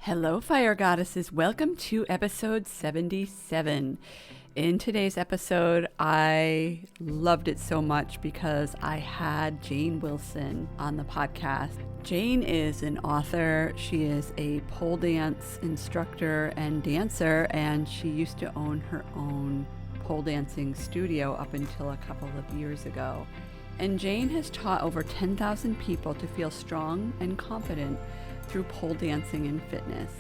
Hello, fire goddesses. Welcome to episode 77. In today's episode, I loved it so much because I had Jane Wilson on the podcast. Jane is an author. She is a pole dance instructor and dancer, and she used to own her own pole dancing studio up until a couple of years ago. And Jane has taught over 10,000 people to feel strong and confident through pole dancing and fitness.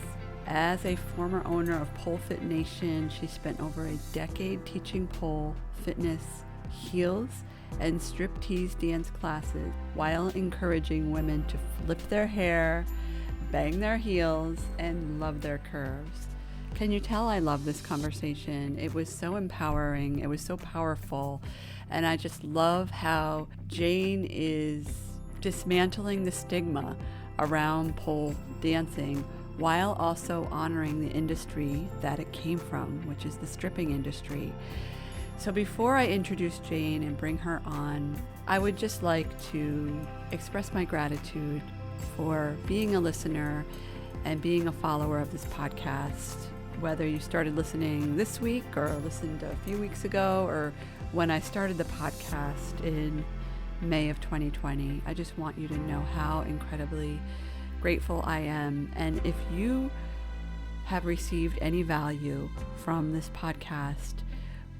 As a former owner of Pole Fit Nation, she spent over a decade teaching pole, fitness, heels, and striptease dance classes while encouraging women to flip their hair, bang their heels, and love their curves. Can you tell I love this conversation? It was so empowering, it was so powerful, and I just love how Jane is dismantling the stigma around pole dancing while also honoring the industry that it came from, which is the stripping industry. So before I introduce Jane and bring her on, I would just like to express my gratitude for being a listener and being a follower of this podcast. Whether you started listening this week or listened a few weeks ago or when I started the podcast in May of 2020, I just want you to know how incredibly grateful I am. And if you have received any value from this podcast,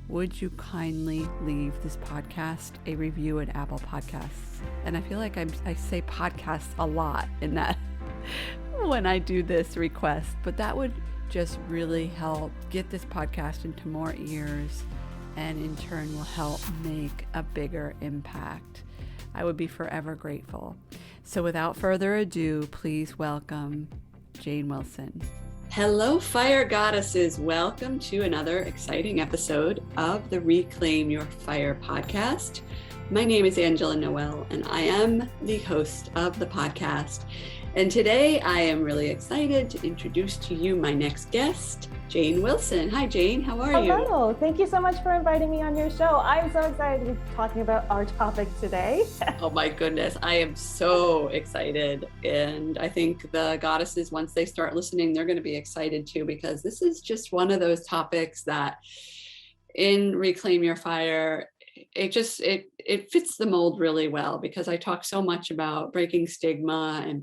would you kindly leave this podcast a review at Apple Podcasts? And I feel like I say podcasts a lot in that when I do this request, but that would just really help get this podcast into more ears and in turn will help make a bigger impact. I would be forever grateful. So without further ado, please welcome Jane Wilson. Hello, fire goddesses. Welcome to another exciting episode of the Reclaim Your Fire podcast. My name is Angela Noel, and I am the host of the podcast. And today I am really excited to introduce to you my next guest, Jane Wilson. Hi, Jane. How are you? Hello. Thank you so much for inviting me on your show. I'm so excited to be talking about our topic today. Oh my goodness. I am so excited. And I think the goddesses, once they start listening, they're going to be excited too, because this is just one of those topics that in Reclaim Your Fire, it fits the mold really well, because I talk so much about breaking stigma and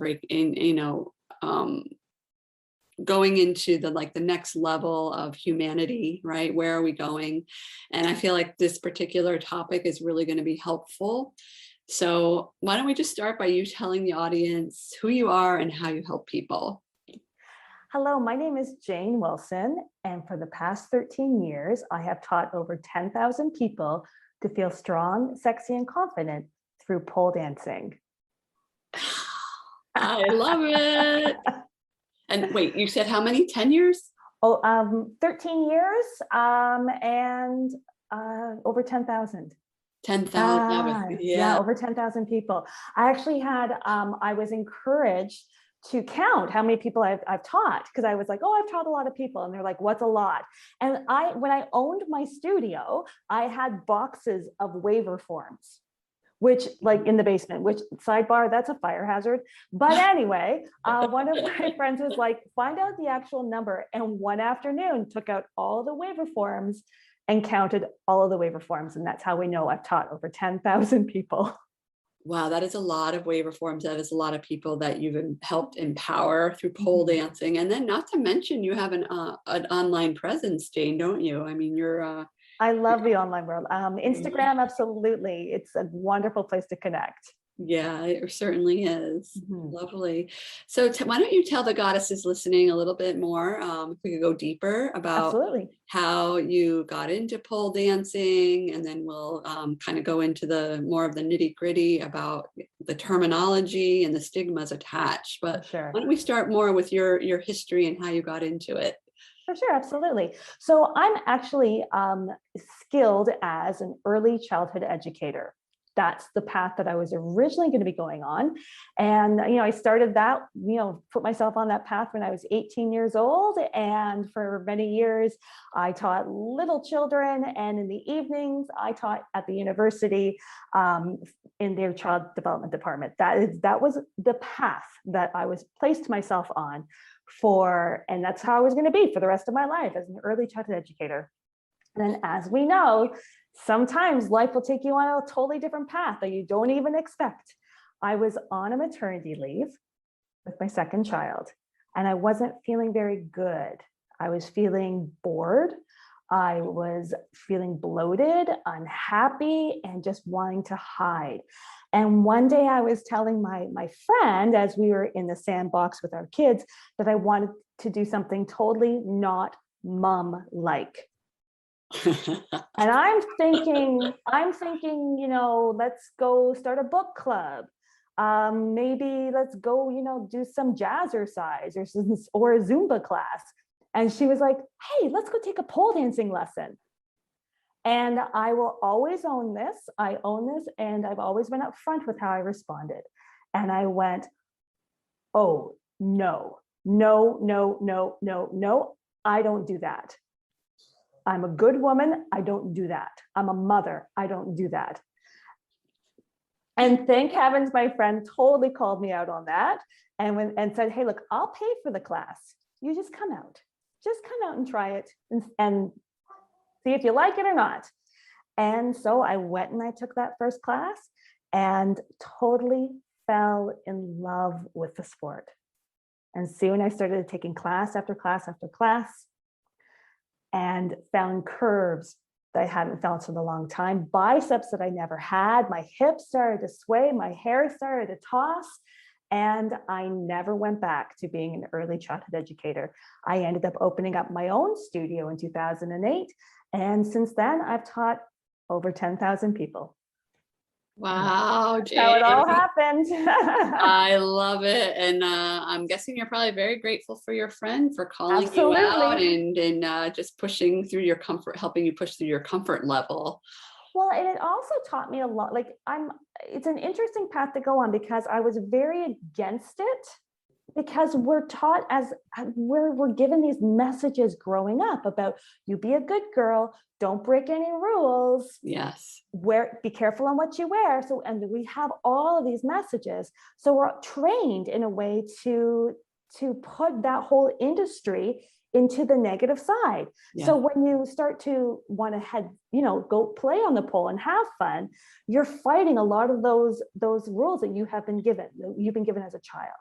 going into the next level of humanity, right? Where are we going? And I feel like this particular topic is really going to be helpful. So why don't we just start by you telling the audience who you are and how you help people? Hello, my name is Jane Wilson, and for the past 13 years, I have taught over 10,000 people to feel strong, sexy, and confident through pole dancing. I love it. And wait, you said how many? 10 years? 13 years and over 10,000. 10,000. Yeah, over 10,000 people. I actually had, I was encouraged to count how many people I've taught, because I was like, oh, I've taught a lot of people. And they're like, what's a lot? And when I owned my studio, I had boxes of waiver forms, which like in the basement, which sidebar, that's a fire hazard. But anyway, one of my friends was like, find out the actual number. And one afternoon took out all the waiver forms and counted all of the waiver forms. And that's how we know I've taught over 10,000 people. Wow, that is a lot of waiver forms. That is a lot of people that you've helped empower through pole dancing. And then not to mention you have an online presence, Jane, don't you? I mean, I love the online world. Instagram, absolutely. It's a wonderful place to connect. Yeah, it certainly is. Lovely. So why don't you tell the goddesses listening a little bit more, if we could go deeper about how you got into pole dancing, and then we'll kind of go into the more of the nitty gritty about the terminology and the stigmas attached. But why don't we start more with your history and how you got into it? For sure, absolutely. So I'm actually skilled as an early childhood educator. That's the path that I was originally going to be going on. And, I started that, put myself on that path when I was 18 years old. And for many years, I taught little children. And in the evenings, I taught at the university in their child development department. That was the path that I was placed myself on and that's how I was going to be for the rest of my life, as an early childhood educator. And then, as we know, sometimes life will take you on a totally different path that you don't even expect. I was on a maternity leave with my second child, and I wasn't feeling very good. I was feeling bored. I was feeling bloated, unhappy, and just wanting to hide. And one day I was telling my friend, as we were in the sandbox with our kids, that I wanted to do something totally not mom-like. And I'm thinking, let's go start a book club. Maybe let's go, do some jazzercise or a Zumba class. And she was like, hey, let's go take a pole dancing lesson. And I will always own this. I own this. And I've always been upfront with how I responded. And I went, oh, no, no, no, no, no, no. I don't do that. I'm a good woman. I don't do that. I'm a mother. I don't do that. And thank heavens, my friend totally called me out on that and said, hey, look, I'll pay for the class. You just come out. Just come out and try it and see if you like it or not. And so I went and I took that first class and totally fell in love with the sport. And soon I started taking class after class after class and found curves that I hadn't felt in a long time, biceps that I never had. My hips started to sway, my hair started to toss. And I never went back to being an early childhood educator. I ended up opening up my own studio in 2008. And since then, I've taught over 10,000 people. Wow, That's how it all happened. I love it. And I'm guessing you're probably very grateful for your friend for calling Absolutely. you out and just pushing through your comfort, helping you push through your comfort level. Well, and it also taught me a lot. It's an interesting path to go on because I was very against it, because we're taught we're given these messages growing up about you be a good girl, don't break any rules. Yes. Be careful on what you wear. So, and we have all of these messages. So we're trained in a way to put that whole industry into the negative side. Yeah. So when you start to want to go play on the pole and have fun, you're fighting a lot of those rules that you've been given as a child.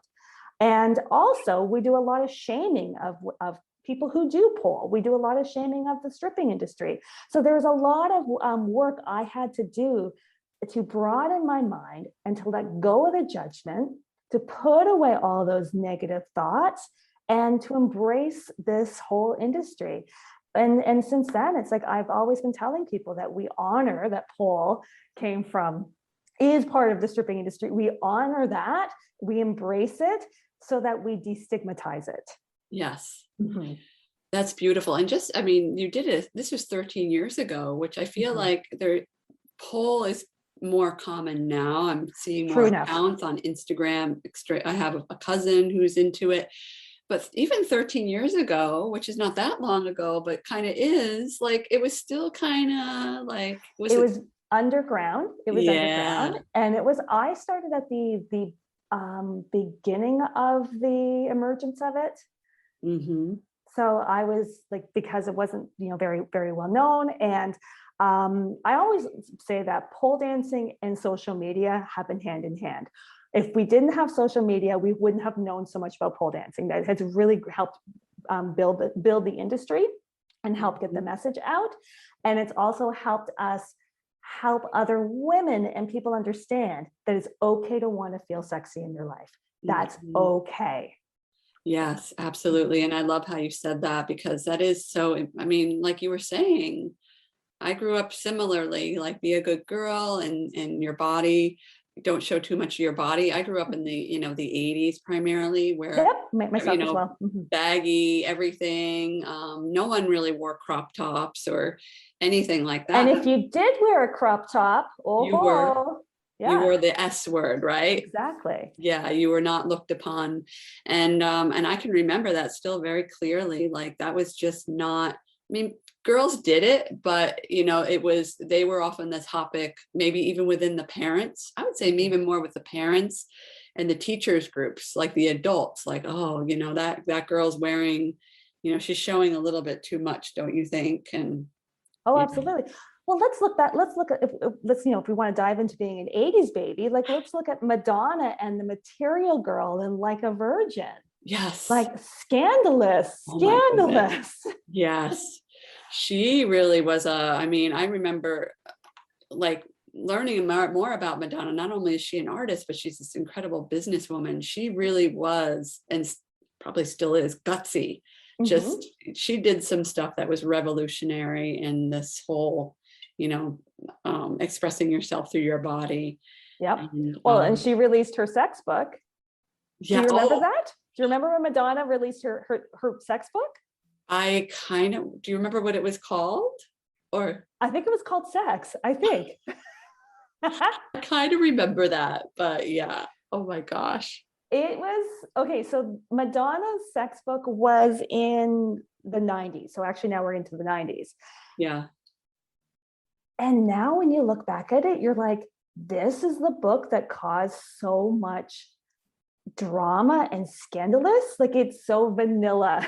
And also we do a lot of shaming of people who do pole. We do a lot of shaming of the stripping industry. So there's a lot of work I had to do to broaden my mind and to let go of the judgment, to put away all those negative thoughts, and to embrace this whole industry. And since then, it's like I've always been telling people that we honor that pole is part of the stripping industry. We honor that, we embrace it so that we destigmatize it. Yes. Mm-hmm. That's beautiful. And you did it, this was 13 years ago, which I feel mm-hmm. like pole is more common now. I'm seeing more accounts on Instagram. I have a cousin who's into it. But even 13 years ago, which is not that long ago, but kind of is, like, it was still kind of like... It was underground. It was underground. And I started at the beginning of the emergence of it. Mm-hmm. So I was like, because it wasn't, very, very well known. And I always say that pole dancing and social media have been hand in hand. If we didn't have social media, we wouldn't have known so much about pole dancing. That has really helped build the industry and help get the message out. And it's also helped us help other women and people understand that it's okay to want to feel sexy in your life. That's okay. Yes, absolutely. And I love how you said that, because that is so, like you were saying, I grew up similarly, like be a good girl and your body, don't show too much of your body. I grew up in the, the 80s primarily, where, myself as well. Baggy, everything. No one really wore crop tops or anything like that. And if you did wear a crop top, you were the S word, right? Exactly. Yeah, you were not looked upon. And I can remember that still very clearly. Like, that was just not, girls did it, but they were often the topic, maybe even within the parents. I would say even more with the parents, and the teachers groups, like the adults, like, oh, that girl's wearing, she's showing a little bit too much, don't you think? And oh, absolutely. Well, let's look at if we want to dive into being an 80s baby, like let's look at Madonna and the Material Girl and Like a Virgin. Yes. Like scandalous. Yes. She really was I remember like learning more about Madonna. Not only is she an artist, but she's this incredible businesswoman. She really was, and probably still is, gutsy. Just she did some stuff that was revolutionary in this whole, expressing yourself through your body. Yep. And she released her sex book. Yeah. Do you remember that? Do you remember when Madonna released her sex book? Do you remember what it was called? Or I think it was called Sex, I think. I kind of remember that, but yeah. Oh my gosh. It was, okay, so Madonna's sex book was in the 90s. So actually now we're into the 90s. Yeah. And now when you look back at it, you're like, this is the book that caused so much drama and scandalous. Like it's so vanilla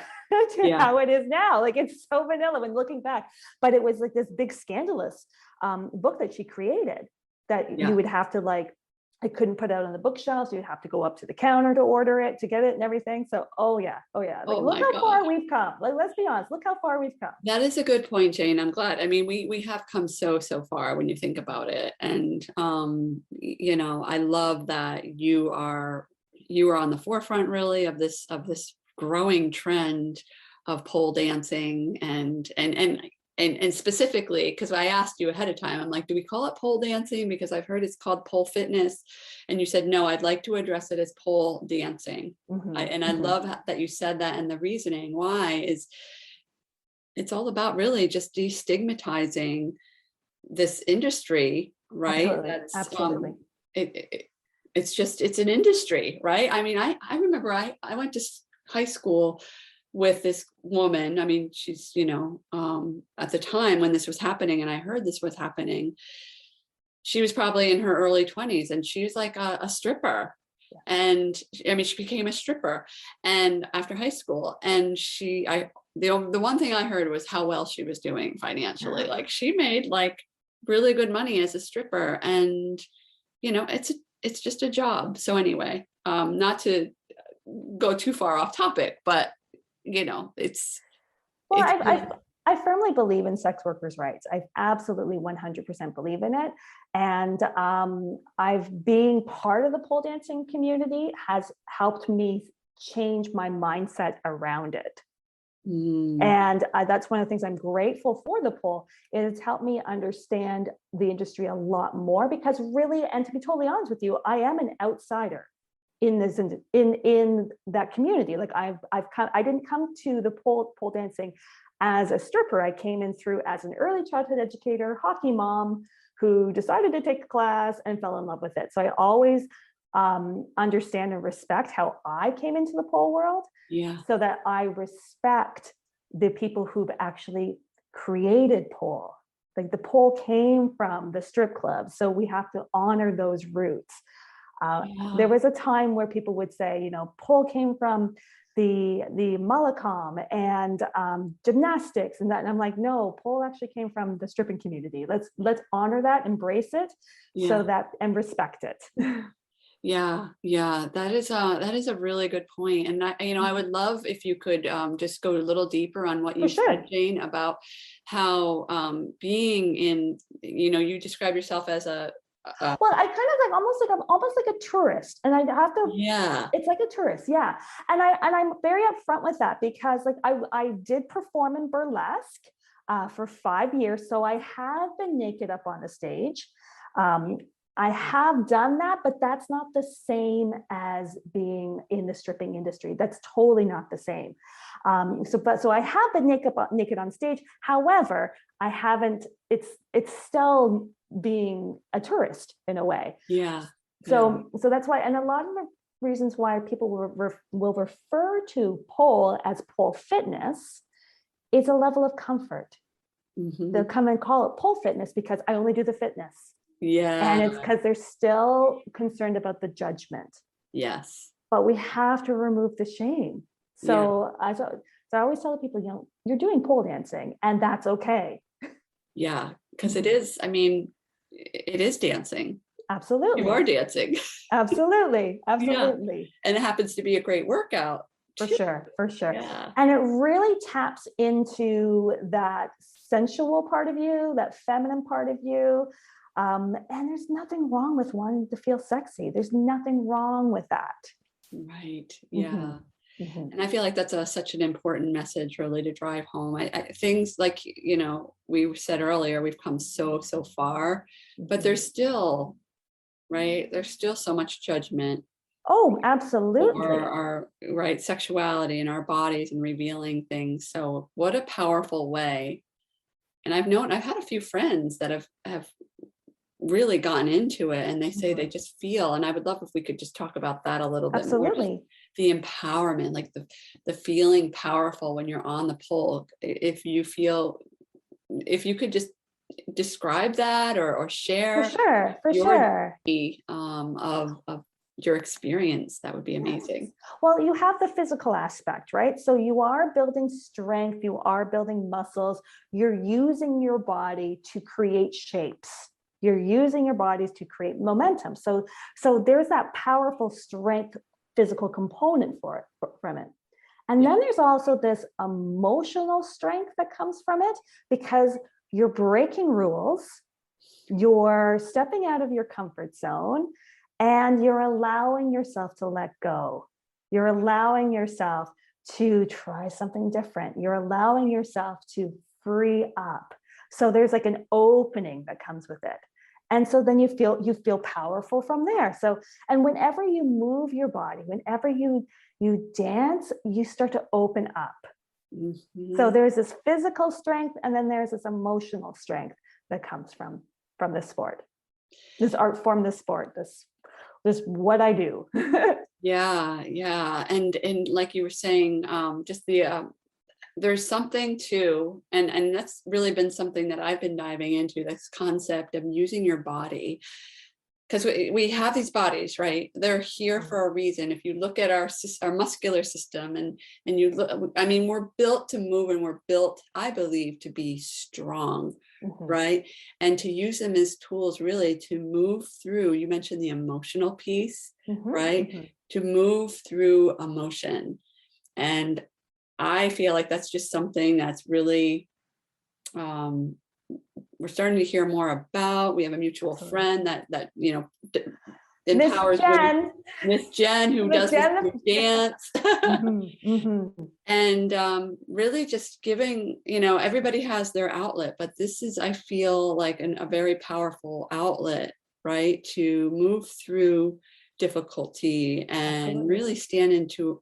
to how it is now. Like it's so vanilla when looking back. But it was like this big scandalous book that she created that you would have to like, I couldn't put out on the bookshelves. You'd have to go up to the counter to order it, to get it and everything. So, oh yeah. Like, look how far we've come. Like, let's be honest, look how far we've come. That is a good point, Jane. I'm glad. I mean, we have come so far when you think about it. And, I love that you are on the forefront really of this growing trend of pole dancing and specifically, because I asked you ahead of time, I'm like, do we call it pole dancing? Because I've heard it's called pole fitness. And you said, no, I'd like to address it as pole dancing. I love that you said that. And the reasoning why is it's all about really just destigmatizing this industry, right? Absolutely. It's an industry, right? I mean, I remember I went to high school with this woman. I mean, she's, at the time when this was happening and I heard this was happening, she was probably in her early 20s and she was like a stripper. Yeah. And I mean, she became a stripper and after high school, and the one thing I heard was how well she was doing financially. Like she made like really good money as a stripper, and it's just a job. So anyway, not to go too far off topic, but I firmly believe in sex workers' rights. I absolutely 100% believe in it. And being part of the pole dancing community has helped me change my mindset around it. And that's one of the things I'm grateful for the pole. It's helped me understand the industry a lot more, because really, and to be totally honest with you, I am an outsider in this in that community. Like I didn't come to the pole dancing as a stripper. I came in through as an early childhood educator, hockey mom who decided to take a class and fell in love with it. So I always understand and respect how I came into the pole world, so that I respect the people who've actually created pole. Like the pole came from the strip club, so we have to honor those roots. There was a time where people would say, pole came from the Malakam and gymnastics and that. And I'm like, no, pole actually came from the stripping community. Let's honor that, embrace it, so that, and respect it. Yeah, that is a really good point. And I would love if you could just go a little deper on what you said, Jane, about how being in, you describe yourself as a well, I kind of almost like a tourist, and I have to. Yeah, it's like a tourist. Yeah, and I'm very upfront with that, because like I did perform in burlesque for 5 years, so I have been naked up on the stage. I have done that, but that's not the same as being in the stripping industry. That's totally not the same. So I have been naked on stage. However, I haven't. It's still being a tourist in a way. Yeah. So that's why, and a lot of the reasons why people will refer to pole as pole fitness is a level of comfort. They'll come and call it pole fitness because I only do the fitness. Yeah. And it's because they're still concerned about the judgment. Yes. But we have to remove the shame. So, so I always tell people, you're doing pole dancing, and that's okay. Yeah, because it is, I mean, it is dancing. Absolutely. You are dancing. Absolutely. Yeah. Absolutely. And it happens to be a great workout. For sure. For sure. Yeah. And it really taps into that sensual part of you, that feminine part of you. And there's nothing wrong with wanting to feel sexy. There's nothing wrong with that. Right. Yeah. Mm-hmm. And I feel like that's such an important message really to drive home. Things like, we said earlier, we've come so far, but there's still, right, there's still so much judgment. Oh, absolutely. Our right sexuality and our bodies and revealing things. So what a powerful way. And I've had a few friends that have really gotten into it, and they say they just feel, and I would love if we could just talk about that a little bit more. Absolutely. The empowerment, like the feeling powerful when you're on the pole. If you could just describe that or share for sure of your experience, that would be amazing. Yes. Well, you have the physical aspect, right? So you are building strength, you are building muscles, you're using your body to create shapes. You're using your bodies to create momentum. So there's that powerful strength physical component from it. And then there's also this emotional strength that comes from it, because you're breaking rules, you're stepping out of your comfort zone, and you're allowing yourself to let go. You're allowing yourself to try something different. You're allowing yourself to free up. So there's like an opening that comes with it. And so then you feel powerful from there. So, and whenever you move your body, whenever you dance, you start to open up. Mm-hmm. So there's this physical strength, and then there's this emotional strength that comes from the sport, this art form, this sport, this what I do. Yeah. And like you were saying, just there's something too, and that's really been something that I've been diving into, this concept of using your body, because we have these bodies, right? They're here for a reason. If you look at our muscular system, and you look, I mean, we're built to move, and we're built, I believe, to be strong, right? And to use them as tools really to move through, you mentioned the emotional piece, right? To move through emotion. And I feel like that's just something that's really, we're starting to hear more about. We have a mutual friend that empowers Miss Jen, who does this dance. And really just giving, everybody has their outlet, but this is, I feel like a very powerful outlet, right? To move through difficulty and really stand into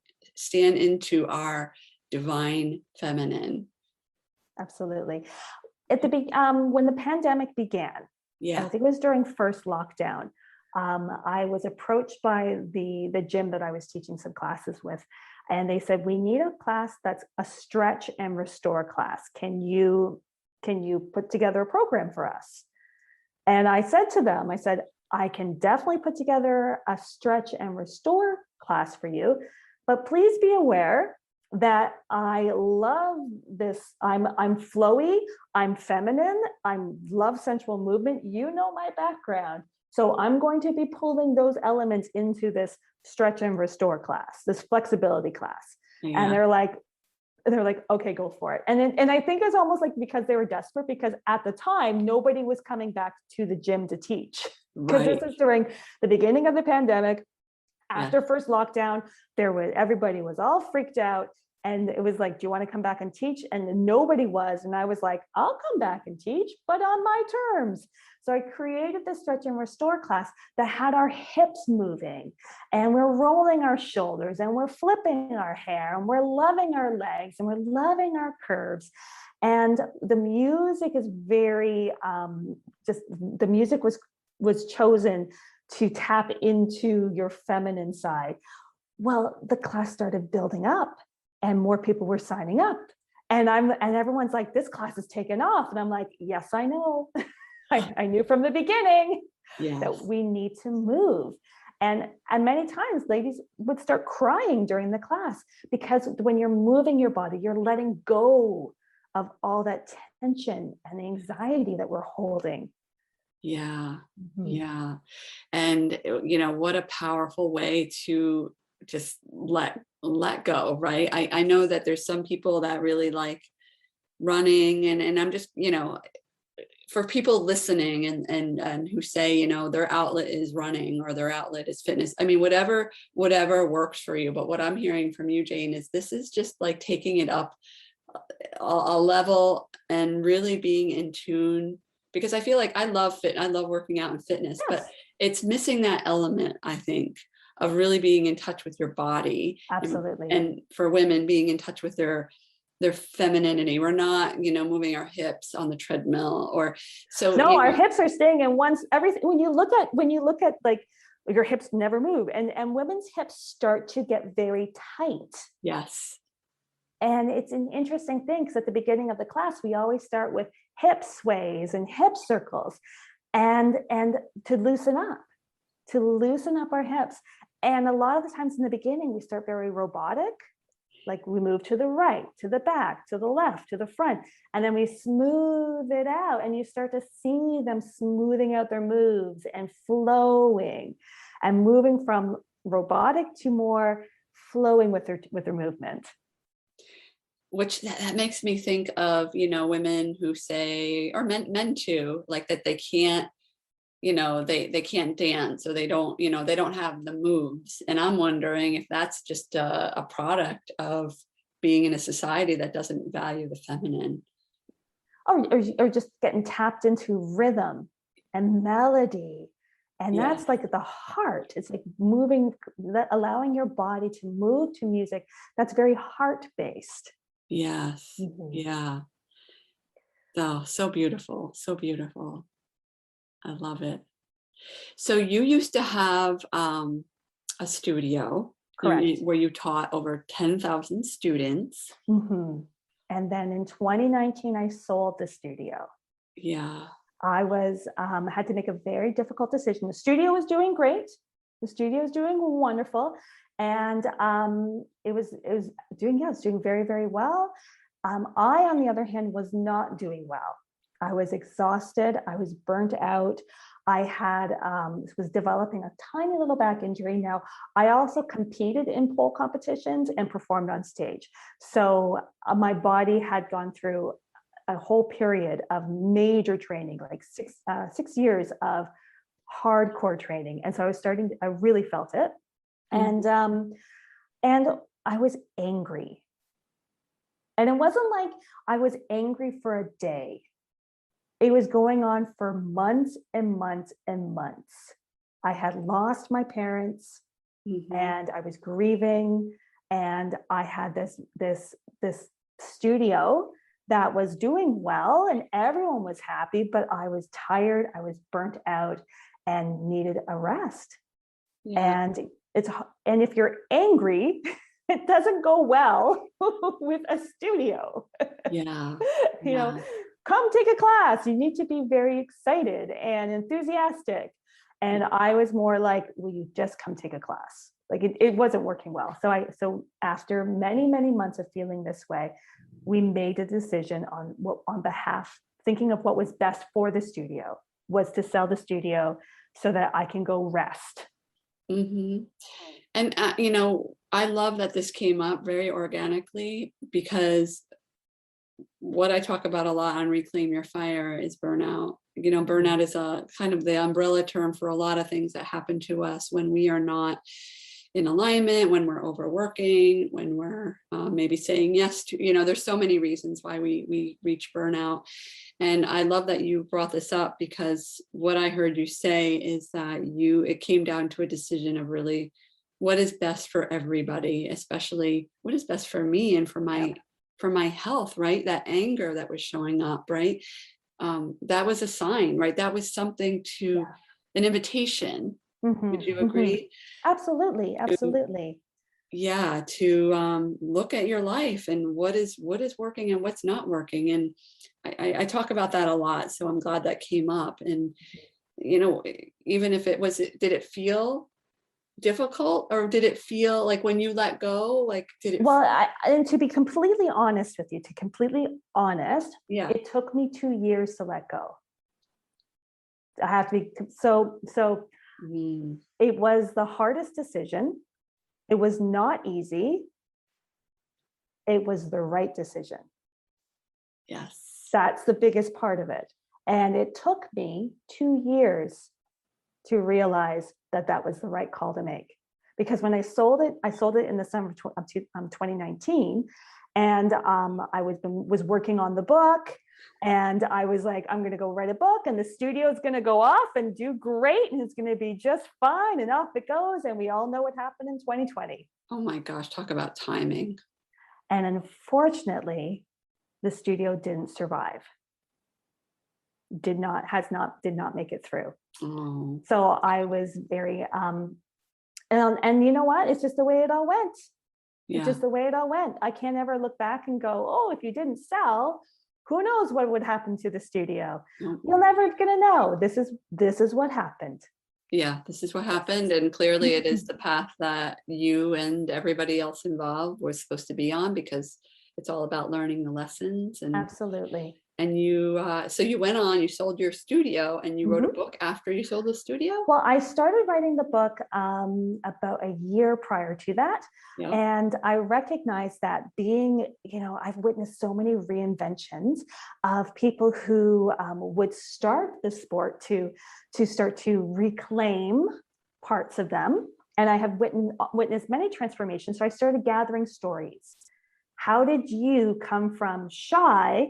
our divine feminine. Absolutely. At the when the pandemic began, I think it was during first lockdown, I was approached by the gym that I was teaching some classes with, and they said, we need a class that's a stretch and restore class. Can you put together a program for us? And I said to them, I can definitely put together a stretch and restore class for you, but please be aware that I love this. I'm flowy, I'm feminine, I love sensual movement. You know my background. So I'm going to be pulling those elements into this stretch and restore class, this flexibility class. And they're like, okay, go for it. And I think it's almost like because they were desperate, because at the time, nobody was coming back to the gym to teach. Because this is during the beginning of the pandemic. After first lockdown, everybody was all freaked out, and it was like, do you want to come back and teach? And nobody was. And I was like, I'll come back and teach, but on my terms. So I created the stretch and restore class that had our hips moving, and we're rolling our shoulders, and we're flipping our hair, and we're loving our legs, and we're loving our curves. And the music is very, the music was chosen to tap into your feminine side. Well, the class started building up, and more people were signing up. And everyone's like, this class is taken off. And I'm like, yes, I know. I knew from the beginning that we need to move. And many times ladies would start crying during the class, because when you're moving your body, you're letting go of all that tension and anxiety that we're holding. Yeah. Yeah. And what a powerful way to just let go, right? I know that there's some people that really like running, and I'm just, for people listening and who say, their outlet is running or their outlet is fitness. I mean, whatever works for you. But what I'm hearing from you, Jane, is this is just like taking it up a level and really being in tune, because I feel like I love working out and fitness, yes, but it's missing that element, I think, of really being in touch with your body. Absolutely. And for women, being in touch with their femininity. We're not, moving our hips on the treadmill, or so. No, our hips are staying in everything. When you look at like, your hips never move, and women's hips start to get very tight. Yes. And it's an interesting thing, because at the beginning of the class, we always start with hip sways and hip circles, and to loosen up our hips. And a lot of the times in the beginning, we start very robotic. Like, we move to the right, to the back, to the left, to the front, and then we smooth it out, and you start to see them smoothing out their moves and flowing and moving from robotic to more flowing with their movement. Which that makes me think of, women who say, or men too, like that they can't, they can't dance, or they don't have the moves. And I'm wondering if that's just a product of being in a society that doesn't value the feminine. Or just getting tapped into rhythm and melody. And Yes. That's like the heart. It's like allowing your body to move to music that's very heart-based. Yes. Mm-hmm. Yeah. Oh, so beautiful. So beautiful. I love it. So you used to have a studio. Correct. Where you taught over 10,000 students. Mm-hmm. And then in 2019, I sold the studio. Yeah. I had to make a very difficult decision. The studio was doing great. The studio is doing wonderful. And it was doing very, very well. I, on the other hand, was not doing well. I was exhausted. I was burnt out. I was developing a tiny little back injury. Now, I also competed in pole competitions and performed on stage. So my body had gone through a whole period of major training, like 6 years of hardcore training. And so I really felt it. Mm-hmm. And I was angry. And it wasn't like I was angry for a day. It was going on for months and months and months. I had lost my parents, mm-hmm. and I was grieving, and I had this studio that was doing well and everyone was happy, but I was tired, I was burnt out and needed a rest. Yeah. And if you're angry, it doesn't go well with a studio. Yeah. You know, come take a class. You need to be very excited and enthusiastic. And I was more like, will you just come take a class? Like it wasn't working well. So after many, many months of feeling this way, we made a decision on behalf, thinking of what was best for the studio, was to sell the studio so that I can go rest. Mm-hmm. And, I love that this came up very organically, because what I talk about a lot on Reclaim Your Fire is burnout. Burnout is a kind of the umbrella term for a lot of things that happen to us when we are not in alignment, when we're overworking, when we're maybe saying yes to, there's so many reasons why we reach burnout. And I love that you brought this up, because what I heard you say is that it came down to a decision of really what is best for everybody, especially what is best for me and for my health, right? That anger that was showing up, right? That was a sign, right? That was something an invitation. Mm-hmm. Would you agree? Mm-hmm. Absolutely. Absolutely. To look at your life and what is working and what's not working. And I talk about that a lot. So I'm glad that came up. And, even if did it feel difficult, or did it feel like when you let go, like did it? Well, and to be completely honest with you, Yeah. it took me 2 years to let go. I have to be so it was the hardest decision. It was not easy. It was the right decision. Yes. That's the biggest part of it. And it took me 2 years to realize that that was the right call to make. Because when I sold it in the summer of 2019. And I was working on the book. And I was like, I'm going to go write a book, and the studio is going to go off and do great, and it's going to be just fine. And off it goes. And we all know what happened in 2020. Oh my gosh, talk about timing. And unfortunately, the studio didn't survive. Did not make it through. Oh. So I was very, and you know what? It's just the way it all went. Yeah. It's just the way it all went. I can't ever look back and go, oh, if you didn't sell, who knows what would happen to the studio? Mm-hmm. You're never gonna know. This is what happened. Yeah, this is what happened. And clearly it is the path that you and everybody else involved was supposed to be on, because it's all about learning the lessons. And absolutely. And you, so you went on, you sold your studio, and you wrote a book after you sold the studio? Well, I started writing the book about a year prior to that. Yep. And I recognized that I've witnessed so many reinventions of people who would start the sport to start to reclaim parts of them. And I have witnessed many transformations. So I started gathering stories. How did you come from shy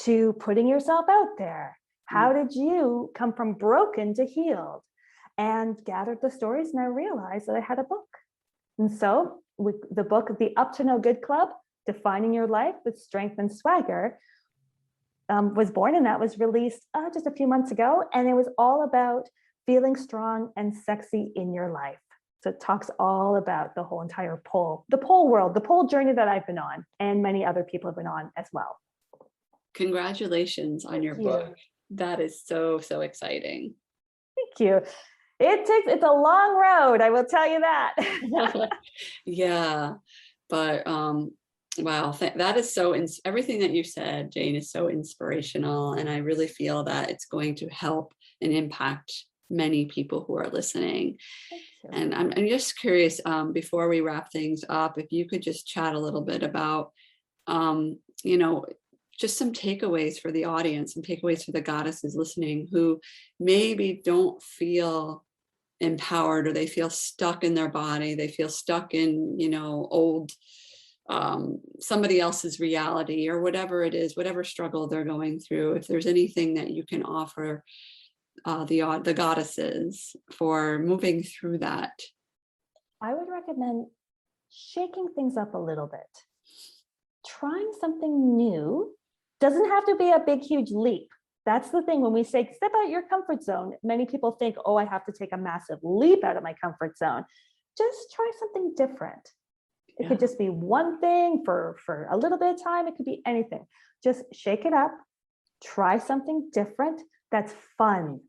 to putting yourself out there? How did you come from broken to healed? And gathered the stories, and I realized that I had a book. And so the book, The Up to No Good Club, Defining Your Life with Strength and Swagger, was born, and that was released just a few months ago. And it was all about feeling strong and sexy in your life. So it talks all about the whole entire the pole world, the pole journey that I've been on, and many other people have been on as well. Congratulations on your book. That is so, so exciting. Thank you. It's a long road, I will tell you that. Yeah, but wow, that is everything that you said, Jane, is so inspirational. And I really feel that it's going to help and impact many people who are listening. And I'm just curious, before we wrap things up, if you could just chat a little bit about, just some takeaways for the audience, and takeaways for the goddesses listening who maybe don't feel empowered, or they feel stuck in their body. They feel stuck in, old, somebody else's reality, or whatever it is, whatever struggle they're going through. If there's anything that you can offer the goddesses for moving through that. I would recommend shaking things up a little bit. Trying something new doesn't have to be a big, huge leap. That's the thing. When we say step out your comfort zone, many people think, oh, I have to take a massive leap out of my comfort zone. Just try something different. It could just be one thing for a little bit of time. It could be anything. Just shake it up. Try something different that's fun.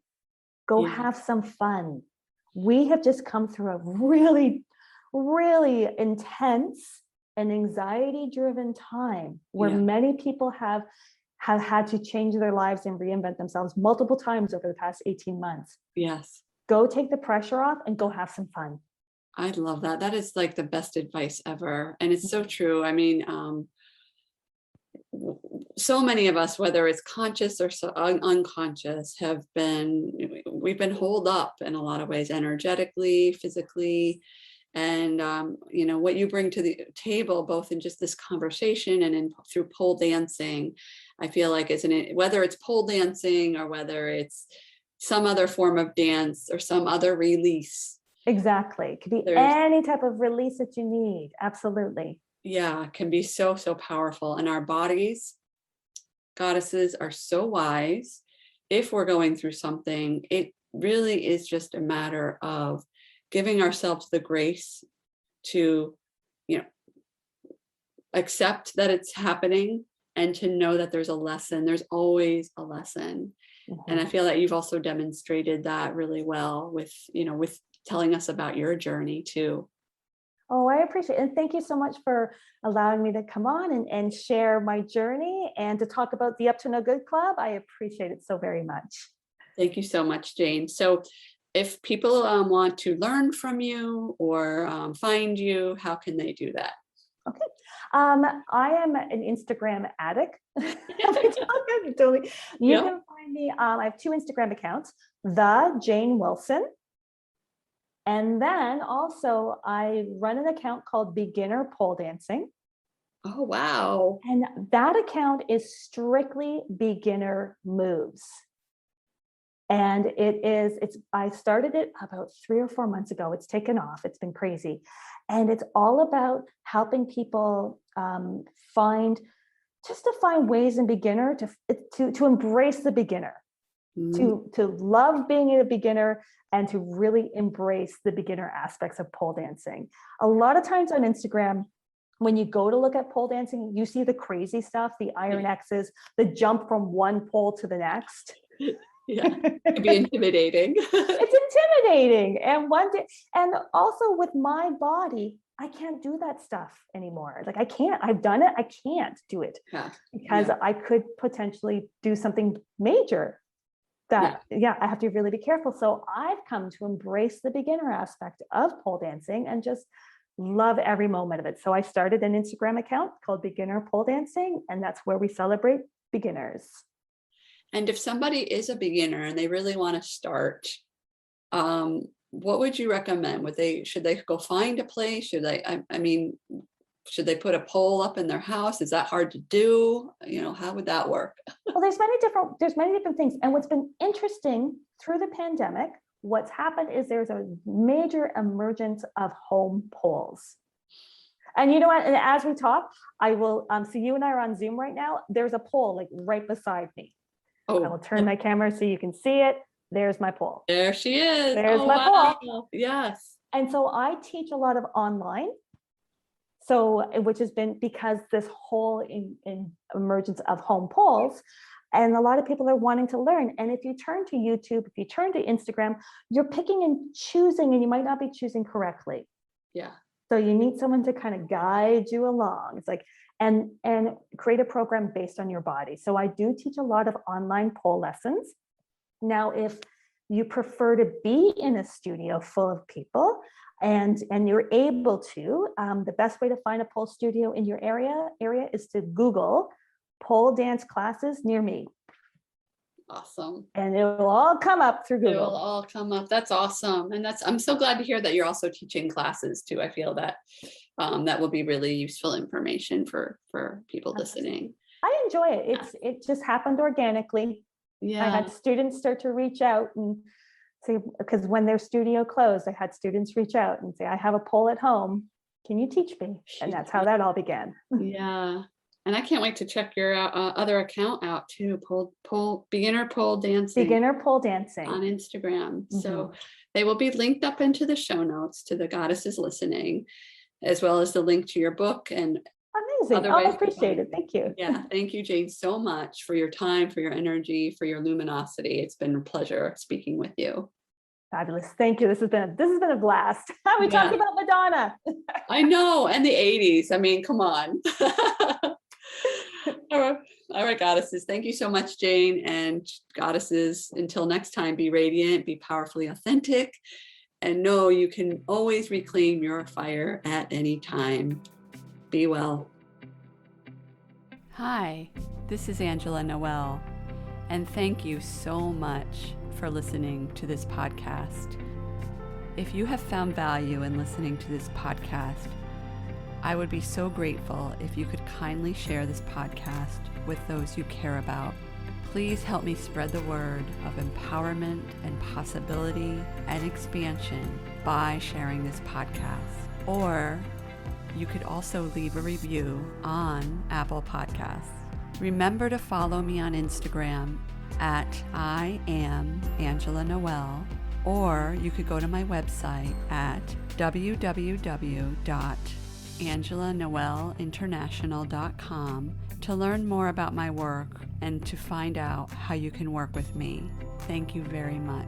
Go have some fun. We have just come through a really, really intense and anxiety-driven time where many people have had to change their lives and reinvent themselves multiple times over the past 18 months. Yes. Go take the pressure off and go have some fun. I love that. That is like the best advice ever. And it's so true. I mean, so many of us, whether it's conscious or unconscious, we've been holed up in a lot of ways, energetically, physically. And, what you bring to the table, both in just this conversation and through pole dancing, I feel like whether it's pole dancing or whether it's some other form of dance or some other release. Exactly. It could be any type of release that you need. Absolutely. Yeah, it can be so, so powerful. And our bodies, goddesses, are so wise. If we're going through something, it really is just a matter of giving ourselves the grace to, accept that it's happening, and to know that there's a lesson. There's always a lesson. Mm-hmm. And I feel that you've also demonstrated that really well with telling us about your journey too. Oh, I appreciate it. And thank you so much for allowing me to come on and share my journey and to talk about the Up to No Good Club. I appreciate it so very much. Thank you so much, Jane. So if people want to learn from you or find you, how can they do that? Okay. I am an Instagram addict. You can find me. I have 2 Instagram accounts, the Jane Wilson. And then also I run an account called Beginner Pole Dancing. Oh, wow. And that account is strictly beginner moves. And I started it about 3 or 4 months ago. It's taken off. It's been crazy. And it's all about helping people find ways in beginner to embrace the beginner, to love being a beginner and to really embrace the beginner aspects of pole dancing. A lot of times on Instagram, when you go to look at pole dancing, you see the crazy stuff, the iron X's, the jump from one pole to the next. Yeah, it can be intimidating. It's intimidating. And also with my body, I can't do that stuff anymore. Like I've done it. I can't do it because I could potentially do something major that, I have to really be careful. So I've come to embrace the beginner aspect of pole dancing and just love every moment of it. So I started an Instagram account called Beginner Pole Dancing, and that's where we celebrate beginners. And if somebody is a beginner and they really want to start, what would you recommend? Should they go find a place? Should they put a pole up in their house? Is that hard to do? How would that work? Well, there's many different things. And what's been interesting through the pandemic, what's happened is there's a major emergence of home poles. And you know what? And as we talk, I will, so you and I are on Zoom right now. There's a pole like right beside me. I will turn my camera so you can see it. There's my pole. There she is. There's my pole. Yes. And so I teach a lot of online. So, which has been because this whole in emergence of home poles, and a lot of people are wanting to learn. And if you turn to YouTube, if you turn to Instagram, you're picking and choosing, and you might not be choosing correctly. Yeah. So you need someone to kind of guide you along. It's like, and create a program based on your body. So I do teach a lot of online pole lessons. Now, if you prefer to be in a studio full of people and you're able to, the best way to find a pole studio in your area is to Google pole dance classes near me. Awesome. And it will all come up through Google. It will all come up. That's awesome. And I'm so glad to hear that you're also teaching classes too. I feel that that will be really useful information for people listening. I enjoy it. It just happened organically. Yeah. I had students start to reach out and say, because when their studio closed, I had students reach out and say, I have a pole at home. Can you teach me? And that's how that all began. Yeah. And I can't wait to check your other account out too, Beginner Pole Dancing. Beginner Pole Dancing. On Instagram. Mm-hmm. So they will be linked up into the show notes to the goddesses listening, as well as the link to your book and amazing. I appreciate it. Thank you. Yeah. Thank you, Jane, so much for your time, for your energy, for your luminosity. It's been a pleasure speaking with you. Fabulous. Thank you. This has been a blast. We talked about Madonna. I know. And the 80s. I mean, come on. All right, goddesses. Thank you so much, Jane. And goddesses, until next time, be radiant, be powerfully authentic, and know you can always reclaim your fire at any time. Be well. Hi, this is Angela Noel, and thank you so much for listening to this podcast. If you have found value in listening to this podcast, I would be so grateful if you could kindly share this podcast with those you care about. Please help me spread the word of empowerment and possibility and expansion by sharing this podcast. Or you could also leave a review on Apple Podcasts. Remember to follow me on Instagram at I am Angela Noel, or you could go to my website at www.angelanoelinternational.com to learn more about my work and to find out how you can work with me. Thank you very much.